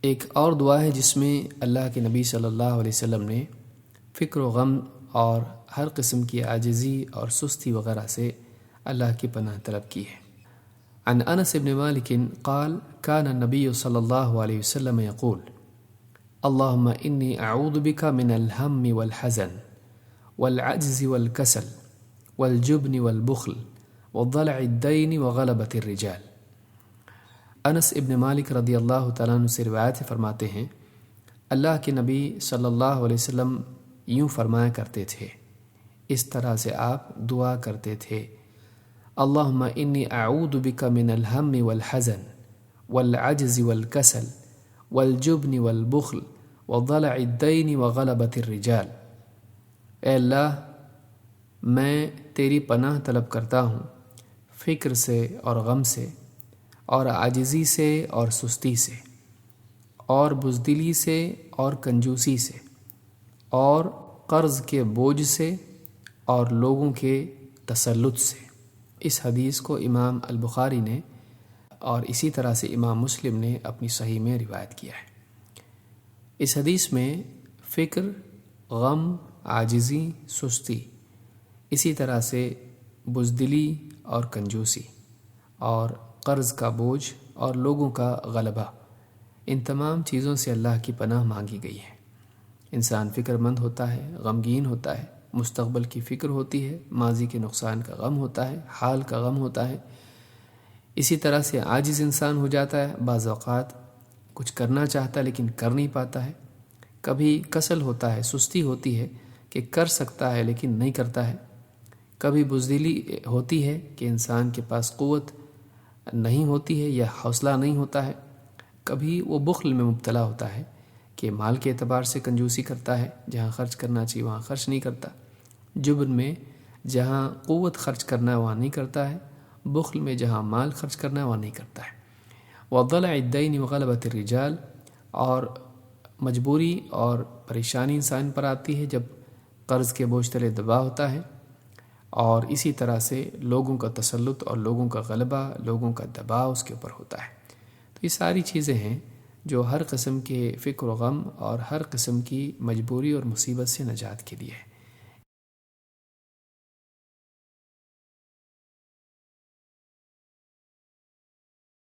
ایک اور دعا ہے جس میں اللہ کے نبی صلی اللہ علیہ وسلم نے فکر و غم اور ہر قسم کی عاجزی اور سستی وغیرہ سے اللہ کی پناہ طلب کی ہے۔ عن انس بن مالک قال كان النبي صلی اللہ علیہ وسلم يقول اللهم انی اعوذ بک من الهم والحزن والعجز والکسل والجبن والبخل وضلع الدین وغلبۃ الرجال۔ انس ابن مالک رضی اللہ تعالیٰ عنہ سے روایت فرماتے ہیں، اللہ کے نبی صلی اللہ علیہ وسلم یوں فرمایا کرتے تھے، اس طرح سے آپ دعا کرتے تھے، اللہم انی اعوذ بک من الہم والحزن والعجز والکسل والجبن والبخل وضلع الدین وغلبۃ الرجال۔ اے اللہ، میں تیری پناہ طلب کرتا ہوں فکر سے اور غم سے اور عاجزی سے اور سستی سے اور بزدلی سے اور کنجوسی سے اور قرض کے بوجھ سے اور لوگوں کے تسلط سے۔ اس حدیث کو امام البخاری نے اور اسی طرح سے امام مسلم نے اپنی صحیح میں روایت کیا ہے۔ اس حدیث میں فکر، غم، عاجزی، سستی، اسی طرح سے بزدلی اور کنجوسی اور قرض کا بوجھ اور لوگوں کا غلبہ، ان تمام چیزوں سے اللہ کی پناہ مانگی گئی ہے۔ انسان فکر مند ہوتا ہے، غمگین ہوتا ہے، مستقبل کی فکر ہوتی ہے، ماضی کے نقصان کا غم ہوتا ہے، حال کا غم ہوتا ہے۔ اسی طرح سے عاجز انسان ہو جاتا ہے، بعض اوقات کچھ کرنا چاہتا ہے لیکن کر نہیں پاتا ہے۔ کبھی کسل ہوتا ہے، سستی ہوتی ہے کہ کر سکتا ہے لیکن نہیں کرتا ہے۔ کبھی بزدلی ہوتی ہے کہ انسان کے پاس قوت نہیں ہوتی ہے یا حوصلہ نہیں ہوتا ہے۔ کبھی وہ بخل میں مبتلا ہوتا ہے کہ مال کے اعتبار سے کنجوسی کرتا ہے، جہاں خرچ کرنا چاہیے وہاں خرچ نہیں کرتا۔ جبن میں جہاں قوت خرچ کرنا ہے وہاں نہیں کرتا ہے۔ بخل میں جہاں مال خرچ کرنا ہے وہاں نہیں کرتا ہے۔ وضلع الدین وغلبۃ الرجال، اور مجبوری اور پریشانی انسان پر آتی ہے جب قرض کے بوجھ تلے دبا ہوتا ہے، اور اسی طرح سے لوگوں کا تسلط اور لوگوں کا غلبہ، لوگوں کا دباؤ اس کے اوپر ہوتا ہے۔ تو یہ ساری چیزیں ہیں جو ہر قسم کے فکر و غم اور ہر قسم کی مجبوری اور مصیبت سے نجات کے لیے ہے۔